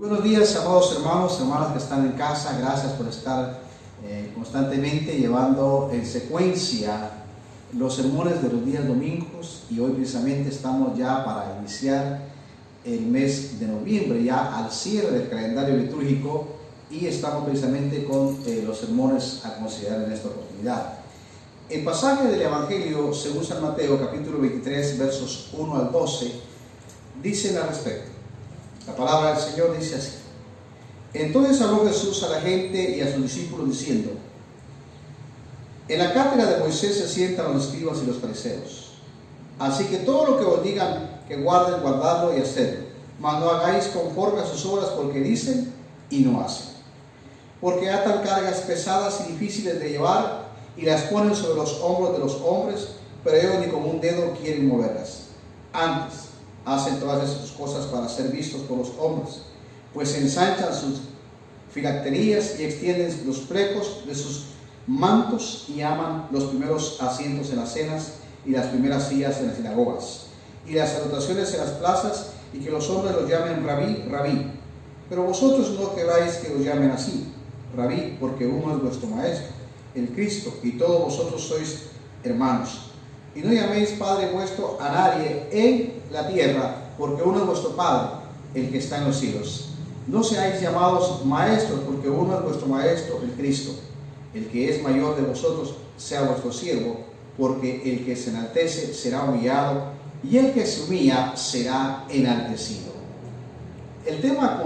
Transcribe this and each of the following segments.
Buenos días, amados hermanos, hermanas que están en casa. Gracias por estar constantemente llevando en secuencia los sermones de los días domingos, y hoy precisamente estamos ya para iniciar el mes de noviembre, ya al cierre del calendario litúrgico, y estamos precisamente con los sermones a considerar en esta oportunidad. El pasaje del Evangelio según San Mateo, capítulo 23, versos 1 al 12, dicen al respecto. La palabra del Señor dice así: Entonces habló Jesús a la gente y a sus discípulos diciendo: En la cátedra de Moisés se sientan los escribas y los fariseos. Así que todo lo que os digan que guarden, guardadlo y hacedlo, mas no hagáis conforme a sus obras, porque dicen y no hacen. Porque atan cargas pesadas y difíciles de llevar y las ponen sobre los hombros de los hombres, pero ellos ni con un dedo quieren moverlas. Antes hacen todas esas cosas para ser vistos por los hombres, pues ensanchan sus filacterías y extienden los flecos de sus mantos y aman los primeros asientos en las cenas y las primeras sillas en las sinagogas y las salutaciones en las plazas, y que los hombres los llamen rabí, rabí. Pero vosotros no queráis que os llamen así, rabí, porque uno es vuestro maestro, el Cristo, y todos vosotros sois hermanos. Y no llaméis Padre vuestro a nadie en la tierra, porque uno es vuestro Padre, el que está en los cielos. No seáis llamados maestros, porque uno es vuestro Maestro, el Cristo. El que es mayor de vosotros sea vuestro siervo, porque el que se enaltece será humillado, y el que se humilla será enaltecido. El tema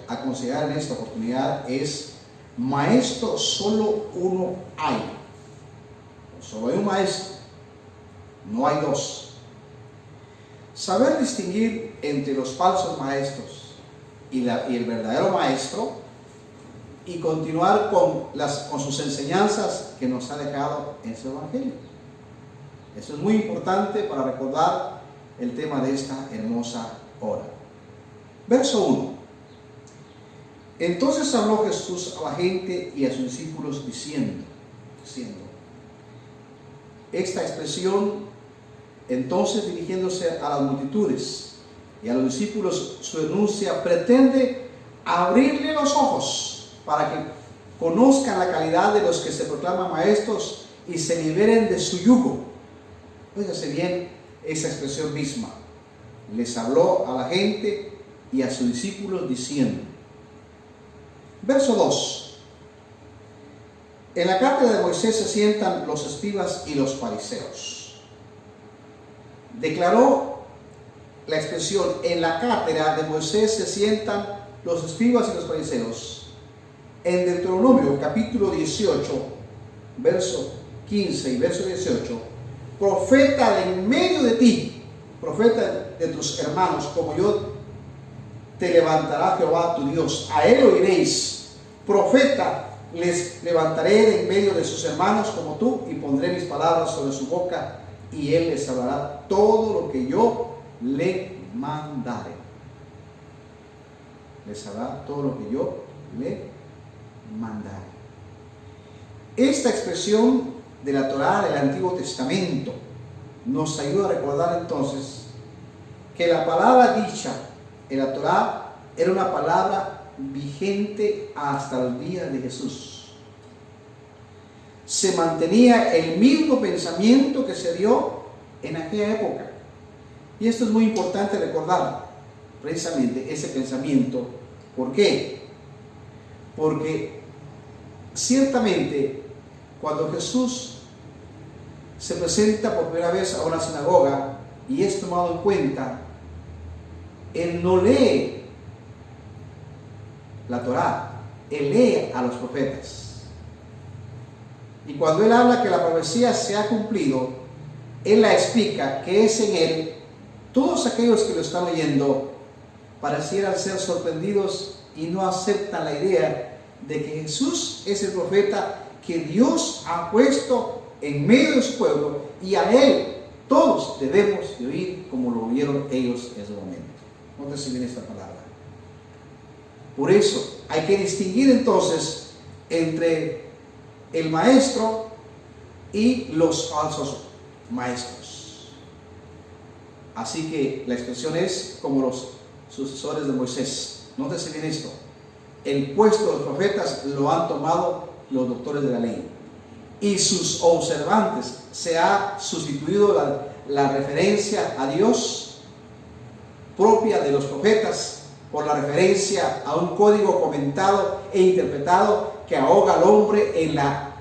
a considerar en esta oportunidad es: maestro solo uno hay. Solo hay un maestro, no hay dos. Saber distinguir entre los falsos maestros y el verdadero maestro, y continuar con sus enseñanzas que nos ha dejado en su Evangelio. Eso es muy importante para recordar el tema de esta hermosa hora. Verso 1. Entonces habló Jesús a la gente y a sus discípulos diciendo. Esta expresión, entonces, dirigiéndose a las multitudes y a los discípulos, su denuncia pretende abrirle los ojos para que conozcan la calidad de los que se proclaman maestros y se liberen de su yugo. Fíjense bien esa expresión misma. Les habló a la gente y a sus discípulos diciendo. Verso 2. En la cátedra de Moisés se sientan los escribas y los fariseos. Declaró la expresión: en la cátedra de Moisés se sientan los escribas y los fariseos. En Deuteronomio capítulo 18, verso 15 y verso 18, profeta de en medio de ti, profeta de tus hermanos, como yo, te levantará Jehová tu Dios, a él oiréis. Profeta les levantaré de en medio de sus hermanos como tú, y pondré mis palabras sobre su boca, y él les hablará todo lo que yo le mandare. Les hablará todo lo que yo le mandare. Esta expresión de la Torá del Antiguo Testamento nos ayuda a recordar entonces que la palabra dicha en la Torá era una palabra vigente hasta el día de Jesús. Se mantenía el mismo pensamiento que se dio en aquella época. Y esto es muy importante recordar, precisamente ese pensamiento. ¿Por qué? Porque ciertamente cuando Jesús se presenta por primera vez a una sinagoga y es tomado en cuenta, él no lee la Torá, él lee a los profetas. Y cuando él habla que la profecía se ha cumplido, él la explica, que es en él. Todos aquellos que lo están oyendo parecieran ser sorprendidos y no aceptan la idea de que Jesús es el profeta que Dios ha puesto en medio de su pueblo, y a él todos debemos de oír como lo oyeron ellos en ese momento. Nótese bien esta palabra. Por eso hay que distinguir entonces entre el maestro y los falsos maestros. Así que la expresión es como los sucesores de Moisés. nótese bien esto, el puesto de los profetas lo han tomado los doctores de la ley. Y sus observantes, se ha sustituido la referencia a Dios propia de los profetas por la referencia a un código comentado e interpretado que ahoga al hombre en la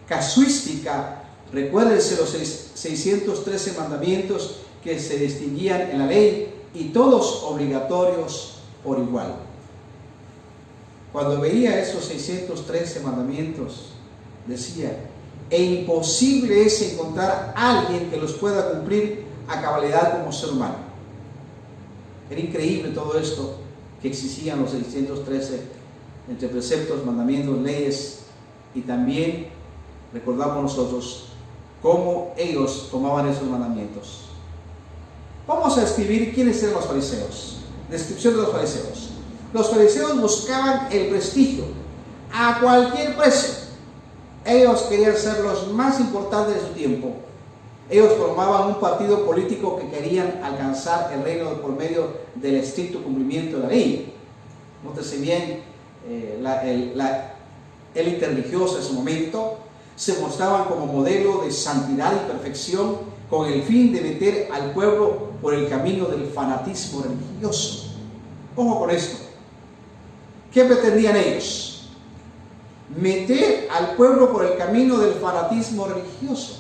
casuística. Recuérdense los 613 mandamientos que se distinguían en la ley y todos obligatorios por igual. Cuando veía esos 613 mandamientos, decía, e imposible es encontrar a alguien que los pueda cumplir a cabalidad como ser humano. Era increíble todo esto que exigían los 613 entre preceptos, mandamientos, leyes, y también recordamos nosotros cómo ellos tomaban esos mandamientos. Vamos a describir quiénes eran los fariseos. Descripción de los fariseos. Los fariseos buscaban el prestigio a cualquier precio. Ellos querían ser los más importantes de su tiempo. Ellos formaban un partido político que querían alcanzar el reino por medio del estricto cumplimiento de la ley. Nótese bien, la élite religiosa en su momento se mostraban como modelo de santidad y perfección con el fin de meter al pueblo por el camino del fanatismo religioso. Ojo con esto. ¿Qué pretendían ellos? Meter al pueblo por el camino del fanatismo religioso.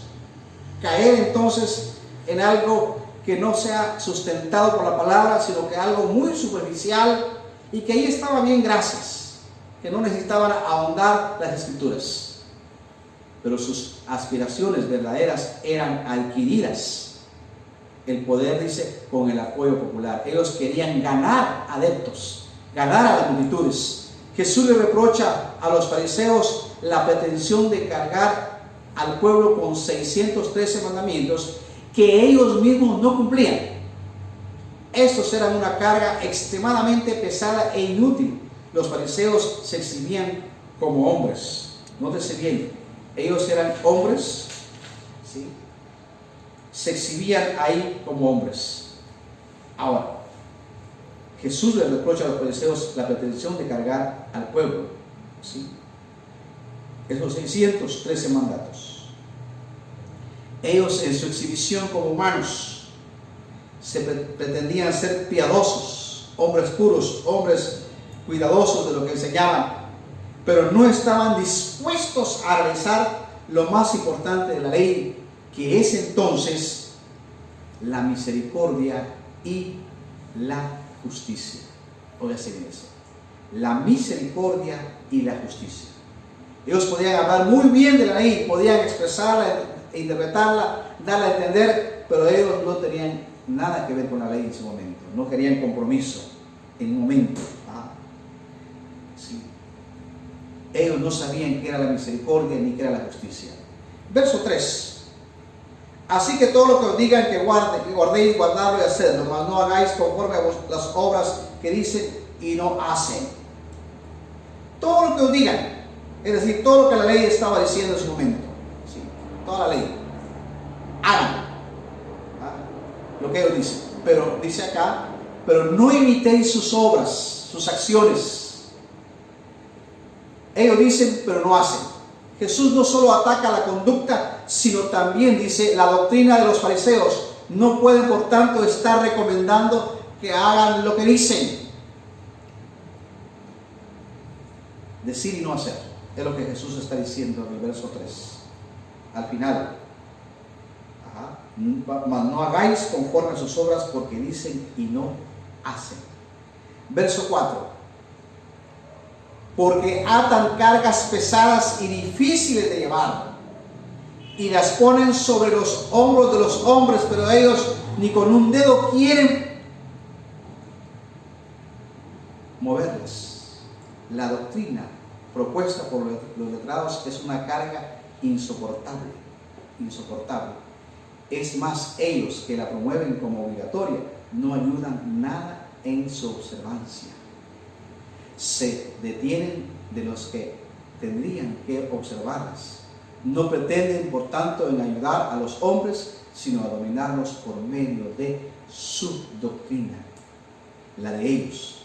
Caer entonces en algo que no sea sustentado por la palabra, sino que algo muy superficial y que ahí estaba bien, gracias, que no necesitaban ahondar las escrituras. Pero sus aspiraciones verdaderas eran adquiridas. El poder, dice, con el apoyo popular. Ellos querían ganar adeptos, ganar a las multitudes. Jesús le reprocha a los fariseos la pretensión de cargar al pueblo con 613 mandamientos que ellos mismos no cumplían. Estos eran una carga extremadamente pesada e inútil. Los fariseos se exhibían como hombres. Nótese bien, ellos eran hombres, ¿sí? Se exhibían ahí como hombres. Ahora, Jesús les reprocha a los fariseos la pretensión de cargar al pueblo, ¿sí? Esos 613 mandatos. Ellos, en su exhibición como humanos, se pretendían ser piadosos, hombres puros, hombres cuidadosos de lo que enseñaban, pero no estaban dispuestos a realizar lo más importante de la ley, que es entonces la misericordia y la justicia. Óigase bien eso. La misericordia y la justicia. Ellos podían hablar muy bien de la ley, podían expresarla, interpretarla, darla a entender, pero ellos no tenían nada que ver con la ley en ese momento. No querían compromiso en un momento. Sí. Ellos no sabían qué era la misericordia ni qué era la justicia. Verso 3. Así que todo lo que os digan que guardéis, guardadlo y hacedlo, mas no hagáis conforme a las obras que dicen y no hacen. Todo lo que os digan, es decir, todo lo que la ley estaba diciendo en su momento, ¿sí? Toda la ley, hagan lo que ellos dicen. Pero dice acá, pero no imitéis sus obras, sus acciones. Ellos dicen, pero no hacen. Jesús no solo ataca la conducta, sino también dice la doctrina de los fariseos. No pueden, por tanto, estar recomendando que hagan lo que dicen. Decir y no hacer. Es lo que Jesús está diciendo en el verso 3. Al final. Mas no hagáis conforme a sus obras, porque dicen y no hacen. Verso 4. Porque atan cargas pesadas y difíciles de llevar, y las ponen sobre los hombros de los hombres, pero ellos ni con un dedo quieren moverlas. La doctrina propuesta por los letrados es una carga insoportable, insoportable. Es más, ellos que la promueven como obligatoria no ayudan nada en su observancia. Se detienen de los que tendrían que observarlas. No pretenden, por tanto, en ayudar a los hombres, sino a dominarlos por medio de su doctrina, la de ellos.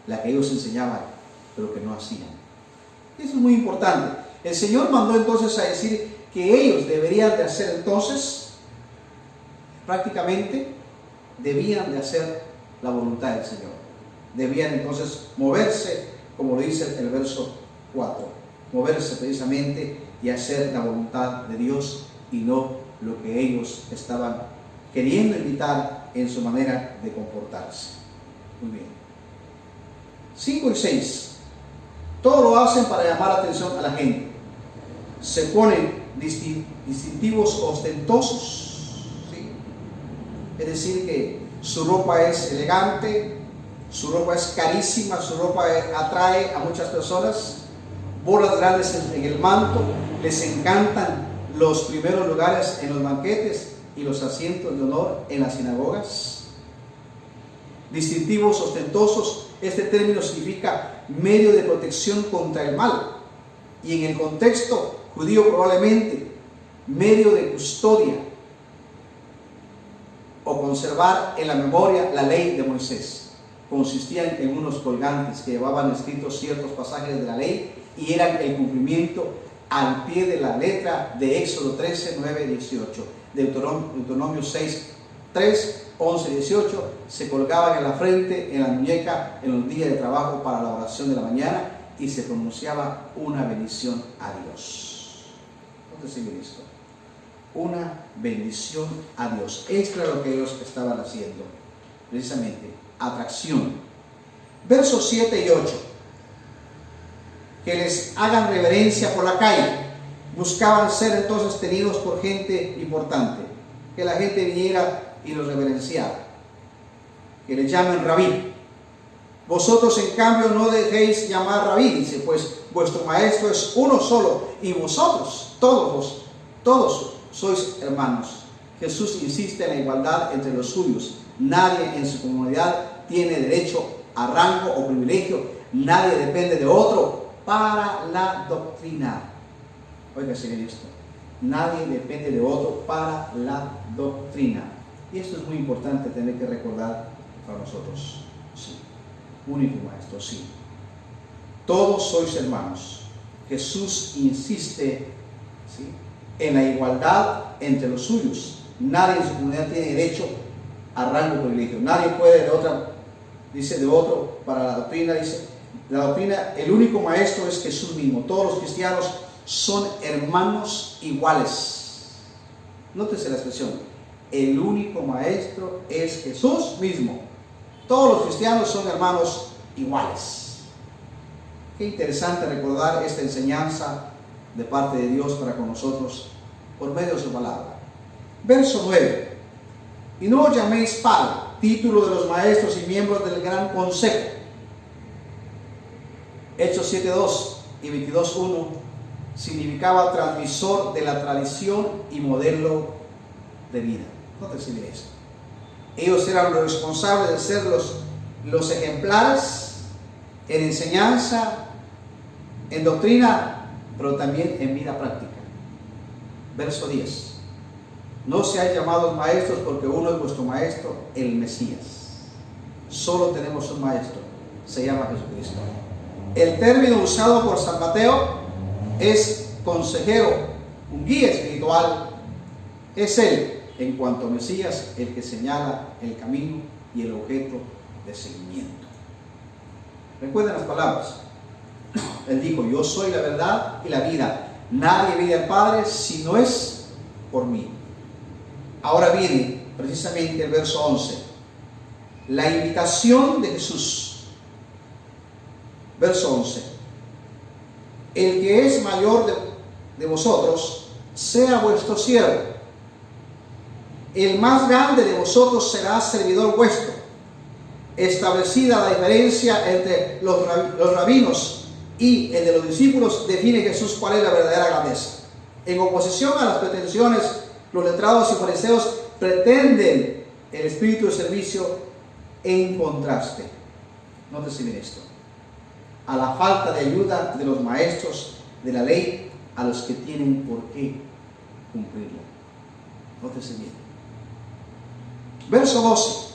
la que ellos enseñaban, pero que no hacían. Eso es muy importante. El Señor mandó entonces a decir que ellos deberían de hacer entonces, prácticamente, debían de hacer la voluntad del Señor. Debían entonces moverse, como lo dice el verso 4, moverse precisamente y hacer la voluntad de Dios y no lo que ellos estaban queriendo imitar en su manera de comportarse. Muy bien. 5 y 6. Todo lo hacen para llamar la atención a la gente. Se ponen distintivos ostentosos, ¿sí? Es decir, que su ropa es elegante, su ropa es carísima, su ropa atrae a muchas personas, bolas grandes en el manto, les encantan los primeros lugares en los banquetes y los asientos de honor en las sinagogas. Distintivos ostentosos, este término significa medio de protección contra el mal, y en el contexto judío probablemente medio de custodia o conservar en la memoria la ley de Moisés. Consistían en unos colgantes que llevaban escritos ciertos pasajes de la ley y eran el cumplimiento al pie de la letra de Éxodo 13, 9, 18, Deuteronomio 6, 3, 11, 18, se colgaban en la frente, en la muñeca, en los días de trabajo para la oración de la mañana, y se pronunciaba una bendición a Dios. ¿Dónde sigue esto? Una bendición a Dios. Esto era lo que ellos estaban haciendo, precisamente, atracción. Versos 7 y 8. Que les hagan reverencia por la calle. Buscaban ser entonces tenidos por gente importante. Que la gente viniera y los reverenciara. Que les llamen rabí. Vosotros en cambio no dejéis llamar rabí, dice, pues vuestro maestro es uno solo y vosotros, todos sois hermanos. Jesús insiste en la igualdad entre los suyos. Nadie en su comunidad tiene derecho a rango o privilegio. Nadie depende de otro para la doctrina. Óigase bien esto. Nadie depende de otro para la doctrina. Y esto es muy importante tener que recordar para nosotros. Sí. Único maestro, sí. Todos sois hermanos. Jesús insiste, ¿sí?, en la igualdad entre los suyos. Nadie en su comunidad tiene derecho a rango o privilegio. Nadie puede de otra, dice, de otro para la doctrina. Dice, la doctrina, el único maestro es Jesús mismo. Todos los cristianos son hermanos iguales. Nótese la expresión. El único maestro es Jesús mismo. Todos los cristianos son hermanos iguales. Qué interesante recordar esta enseñanza de parte de Dios para con nosotros por medio de su palabra. Verso 9. Y no os llaméis padre, título de los maestros y miembros del gran consejo. Hechos 7:2 y 22:1 significaba transmisor de la tradición y modelo de vida. No te sirve esto. Ellos eran los responsables de ser los ejemplares en enseñanza, en doctrina, pero también en vida práctica. Verso 10. No seáis llamados maestros porque uno es vuestro maestro, el Mesías. Solo tenemos un maestro, se llama Jesucristo. El término usado por San Mateo es consejero, un guía espiritual. Es él, en cuanto a Mesías, el que señala el camino y el objeto de seguimiento. Recuerden las palabras. Él dijo, yo soy la verdad y la vida. Nadie viene al Padre si no es por mí. Ahora viene precisamente el verso 11. La invitación de Jesús. Verso 11. El que es mayor de vosotros, sea vuestro siervo. El más grande de vosotros será servidor vuestro. Establecida la diferencia entre los rabinos y el de los discípulos, define Jesús cuál es la verdadera grandeza. En oposición a las pretensiones, los letrados y fariseos pretenden el espíritu de servicio en contraste. Nótese bien esto. A la falta de ayuda de los maestros de la ley, a los que tienen por qué cumplirla. Nótese bien. Verso 12,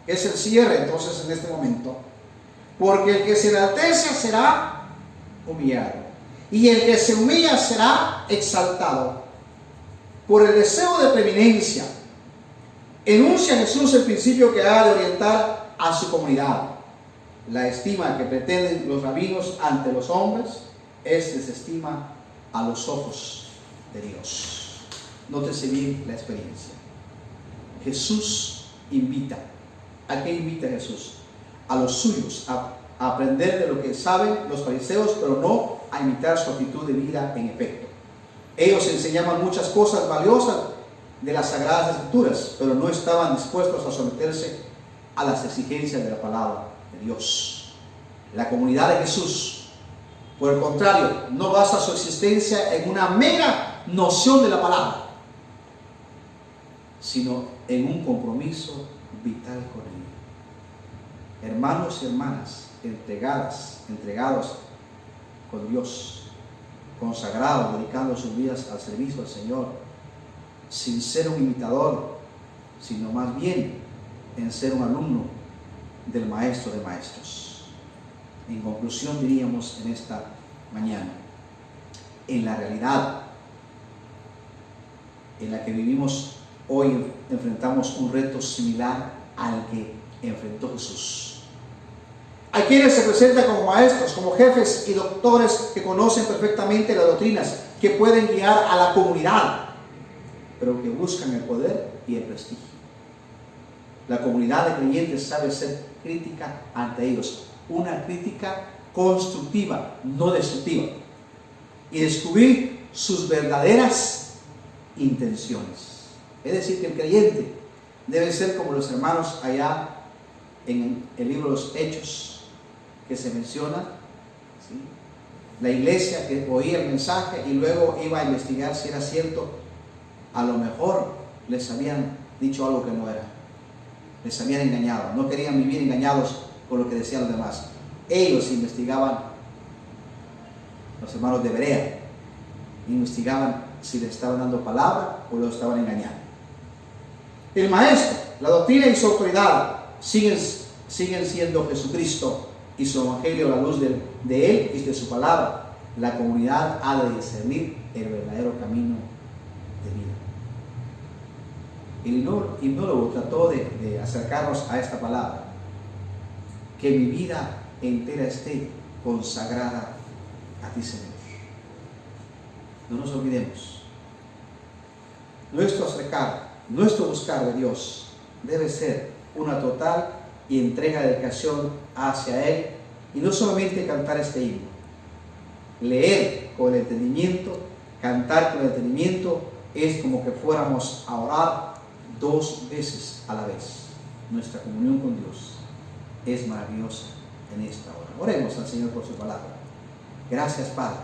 que es el cierre entonces en este momento. porque el que se enaltece será humillado, y el que se humilla será exaltado. Por el deseo de preeminencia, enuncia Jesús el principio que ha de orientar a su comunidad. La estima que pretenden los rabinos ante los hombres es desestima a los ojos de Dios. Nótese bien la experiencia. Jesús invita. ¿A qué invita Jesús? A los suyos, a aprender de lo que saben los fariseos, pero no a imitar su actitud de vida en efecto. Ellos enseñaban muchas cosas valiosas de las Sagradas Escrituras, pero no estaban dispuestos a someterse a las exigencias de la palabra de Dios. La comunidad de Jesús, por el contrario, no basa su existencia en una mera noción de la palabra, sino en un compromiso vital con Él. Hermanos y hermanas, entregados con Dios, consagrados, dedicando sus vidas al servicio del Señor, sin ser un imitador, sino más bien en ser un alumno del Maestro de Maestros. En conclusión, diríamos en esta mañana, en la realidad en la que vivimos hoy, enfrentamos un reto similar al que enfrentó Jesús. Hay quienes se presentan como maestros, como jefes y doctores que conocen perfectamente las doctrinas, que pueden guiar a la comunidad, pero que buscan el poder y el prestigio. La comunidad de creyentes sabe ser crítica ante ellos, una crítica constructiva, no destructiva, y descubrir sus verdaderas intenciones. Es decir, que el creyente debe ser como los hermanos allá en el libro de los Hechos, que se menciona, ¿sí? La iglesia que oía el mensaje y luego iba a investigar si era cierto. A lo mejor les habían dicho algo que no era, les habían engañado, no querían vivir engañados por lo que decían los demás. Ellos investigaban, los hermanos de Berea, investigaban si le estaban dando palabra o lo estaban engañando. El maestro, la doctrina y su autoridad siguen siendo Jesucristo y su evangelio a la luz de Él y de su palabra. La comunidad ha de discernir el verdadero camino de vida. El himnólogo trató de acercarnos a esta palabra: que mi vida entera esté consagrada a ti, Señor. No nos olvidemos, nuestro buscar de Dios debe ser una total y entrega de dedicación hacia Él, y no solamente cantar este himno, leer con el entendimiento, cantar con el entendimiento, es como que fuéramos a orar 2 veces a la vez. Nuestra comunión con Dios es maravillosa en esta hora. Oremos al Señor por su palabra. Gracias, Padre,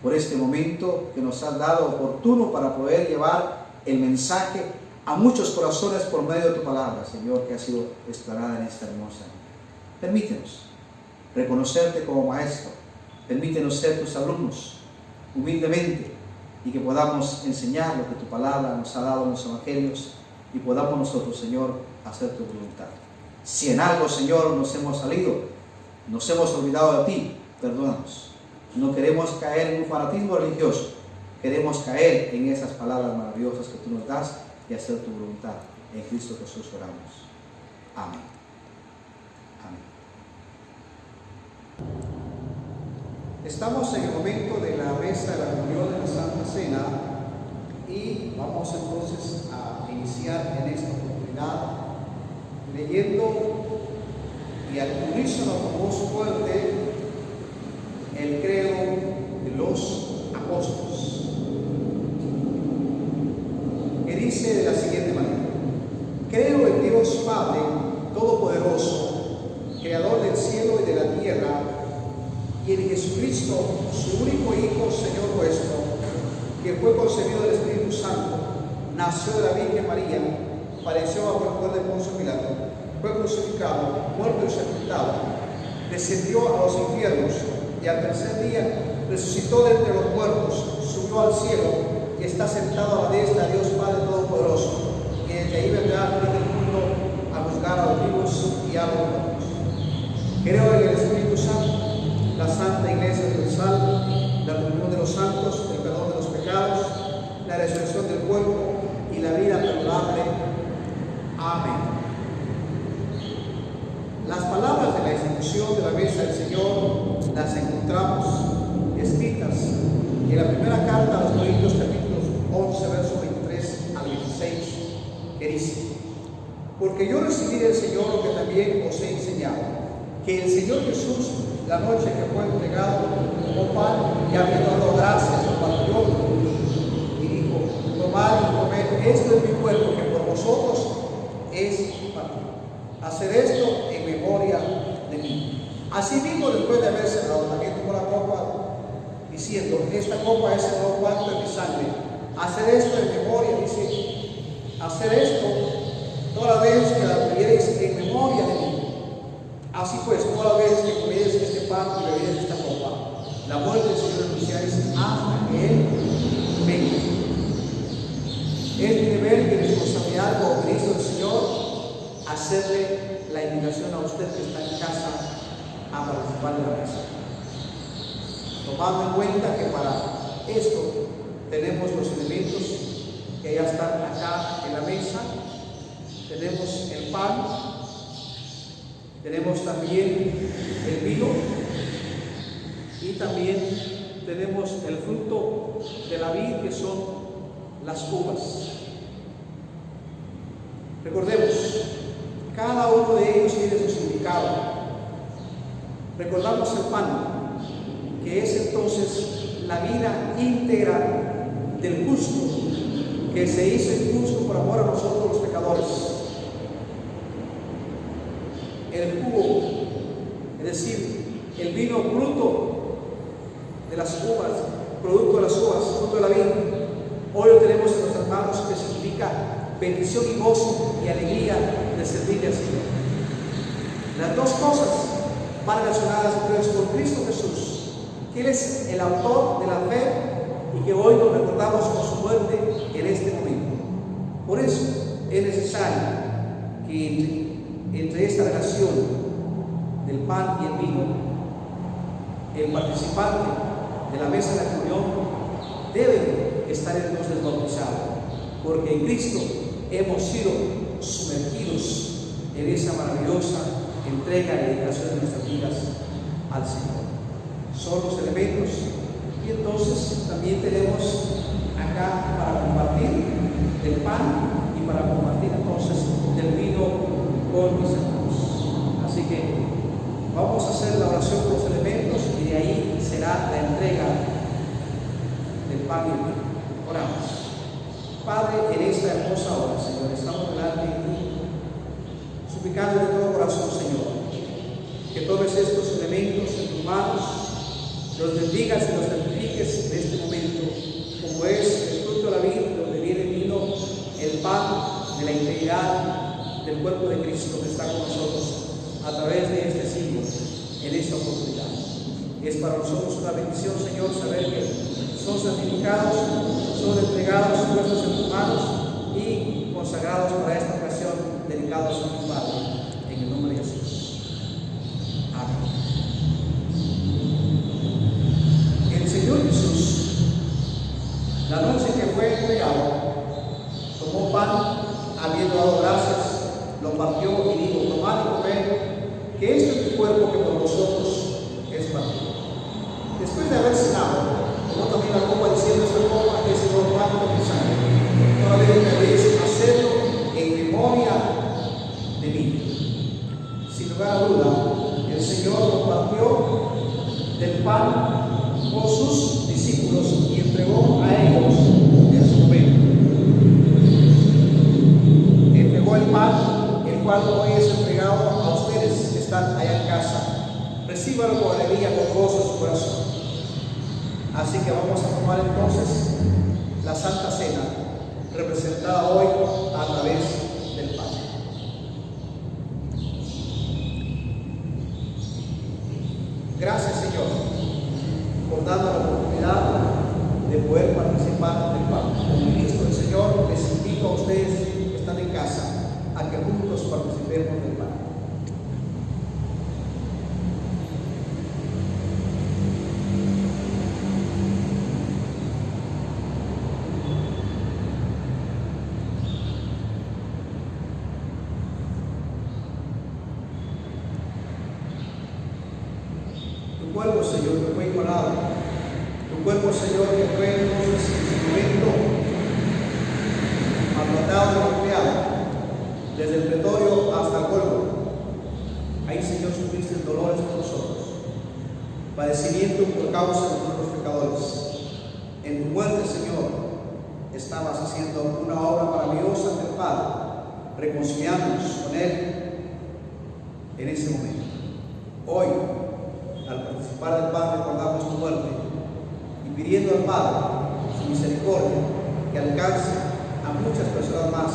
por este momento que nos has dado oportuno para poder llevar el mensaje a muchos corazones por medio de tu palabra, Señor, que ha sido explanada en esta hermosa. Permítenos reconocerte como Maestro, permítenos ser tus alumnos humildemente, y que podamos enseñar lo que tu palabra nos ha dado en los evangelios, y podamos nosotros, Señor, hacer tu voluntad. Si en algo, Señor, nos hemos salido, nos hemos olvidado de ti, perdónanos. No queremos caer en un fanatismo religioso, queremos caer en esas palabras maravillosas que tú nos das y hacer tu voluntad. En Cristo Jesús oramos. Amén. Amén. Estamos en el momento de la mesa de la reunión de la Santa Cena, y vamos entonces a iniciar en esta oportunidad leyendo y al unísono con voz fuerte el credo de los apóstoles, que dice de la siguiente manera: creo en Dios Padre Todopoderoso, Creador del cielo y de la tierra, y en Jesucristo, su único Hijo, Señor nuestro, que fue concebido del Espíritu Santo, nació de la Virgen María, padeció bajo el poder de Poncio Pilato, fue crucificado, muerto y sepultado, descendió a los infiernos, y al tercer día resucitó de entre los muertos, subió al cielo y está sentado a la diestra de Dios Padre Todopoderoso, y desde ahí vendrá al fin del mundo a juzgar a los vivos y a los muertos. Creo en el Espíritu Santo, la Santa Iglesia Universal, la comunión de los santos, el perdón de los pecados, la resurrección del cuerpo y la vida perdurable. Amén. Las palabras de la institución de la mesa del Señor las encontramos escritas en la primera carta a los Corintios, capítulos 11, versos 23 al 26, que dice: porque yo recibí del Señor lo que también os he enseñado, que el Señor Jesús, la noche que fue entregado, tomó pan y habiendo dado gracias, lo partió y dijo: tomad y comed, esto es mi cuerpo que por vosotros es partido. Hacer esto en memoria de mí. Asimismo, después de haber cenado, también tomó la copa, diciendo: esta copa es el nuevo pacto de mi sangre. Hacer esto en memoria, dice, hacer esto toda vez que la bebiereis en memoria de mí. Así pues, toda vez que comiereis este pan y bebiereis esta copa, la muerte del Señor anunciáis hasta que Él venga. Es mi deber y responsabilidad como ministro del Señor hacerle la invitación a usted que está en casa a participar de la mesa. Tomando en cuenta que para esto tenemos los elementos que ya están acá en la mesa. Tenemos el pan, tenemos también el vino y también tenemos el fruto de la vid, que son las uvas. Recordemos, cada uno de ellos tiene su significado. Recordamos el pan, que es entonces la vida íntegra del justo, que se hizo injusto por amor a nosotros los pecadores. El jugo, es decir, el vino fruto de las uvas, producto de las uvas, fruto de la vida. Hoy lo tenemos en los hermanos, que significa bendición y gozo y alegría de servirle al Señor. Las dos cosas van relacionadas pues con Cristo Jesús, que Él es el autor de la fe y que hoy nos recordamos con su muerte en este momento. Por eso es necesario que entre esta relación del pan y el vino, el participante de la mesa de la comunión debe estar entonces bautizado, porque en Cristo hemos sido sumergidos en esa maravillosa entrega y dedicación de nuestras vidas al Señor. Son los elementos, y entonces también tenemos acá para compartir del pan y para compartir entonces del vino con mis hermanos. Así que vamos a hacer la oración con los elementos y de ahí será la entrega del pan y el vino. Oramos. Padre, en esta hermosa hora, Señor, estamos delante de ti, suplicando de todo corazón, Señor, que tomes estos elementos en tus manos, los bendigas y los santifiques en este momento, como es el fruto de la vida, donde viene vino, el pan de la integridad del cuerpo de Cristo que está con nosotros a través de este siglo, en esta oportunidad. Es para nosotros una bendición, Señor, saber que son santificados, son entregados, puestos en tus manos y consagrados para esta ocasión, dedicados a tu Padre, en el nombre de Jesús. Amén. El Señor Jesús, la noche que fue entregado, tomó pan, habiendo dado gracias, lo partió y dijo: tomad y comed, que esto es mi cuerpo que por vosotros es partido. Después de haber cenado, tomó también la copa, diciendo: esta copa es el nuevo pacto de mi sangre. Toda vez que debéis hacerlo en memoria de mí. Sin lugar a duda, el Señor compartió del pan con sus discípulos y entregó a ellos en su momento. Entregó el pan, el cual hoy es entregado a ustedes que están allá en casa. Recíbalo con alegría, con gozo en su corazón. Así que vamos a tomar entonces la Santa Cena, representada hoy a través del pan. Gracias, Señor, por darnos la oportunidad de poder participar del pan. Como ministro del Señor, les invito a ustedes que están en casa a que juntos participemos del pan. cuerpo, Señor, que fue inmolado, tu cuerpo, Señor, que fue entonces instrumento maltratado y golpeado, desde el pretorio hasta el Gólgota. Ahí, Señor, sufriste dolores por nosotros, padecimiento por causa de nuestros pecadores. En tu muerte, Señor, estabas haciendo una obra maravillosa ante el Padre, reconciliándonos con Él en ese momento. Hoy, al participar del Padre, recordamos tu muerte y pidiendo al Padre su misericordia que alcance a muchas personas más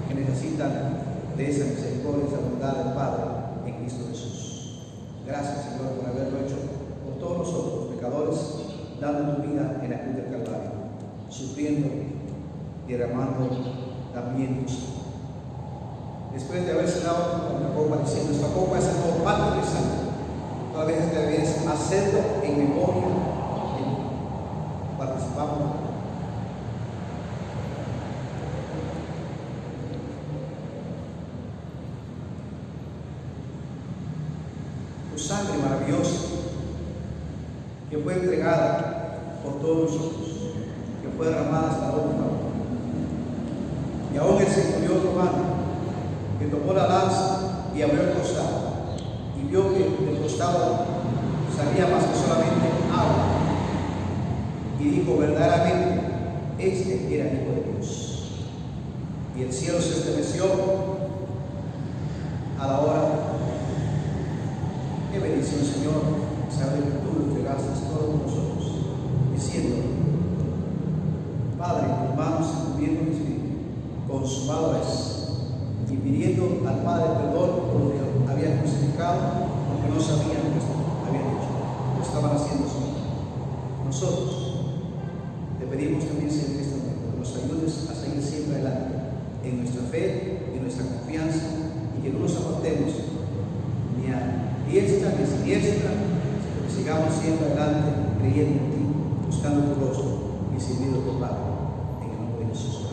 que necesitan de esa misericordia y esa bondad del Padre en Cristo Jesús. Gracias, Señor, por haberlo hecho por todos nosotros, pecadores, dando tu vida en la cruz del Calvario, sufriendo y derramando también tu sangre. Después de haber cenado con la copa, diciendo: esta copa es el nuevo pacto de sangre, todas las veces que debes hacerlo en memoria de mí. Participamos. Tu sangre maravillosa, que fue entregada por todos nosotros, que fue derramada hasta la última hora. Y aún el centurión romano, que tomó la lanza y abrió el costado, y vio que del costado salía más que solamente agua, y dijo: verdaderamente, este era el Hijo de Dios. Y el cielo se estremeció a la hora. Qué bendición, Señor, saber que tú lo entregaste a todos nosotros, diciendo: Padre, en tus manos encomiendo mi espíritu, consumado es. Y pidiendo al Padre perdón por lo que habían crucificado, porque no sabían lo que habían hecho, lo estaban haciendo solos. Nosotros te pedimos también, Señor, en este momento, que nos ayudes a seguir siempre adelante en nuestra fe, en nuestra confianza, y que no nos apartemos ni a diestra ni a siniestra, sino que sigamos siempre adelante creyendo en ti, buscando tu rostro y sirviendo a tu Padre. En el nombre de Jesús.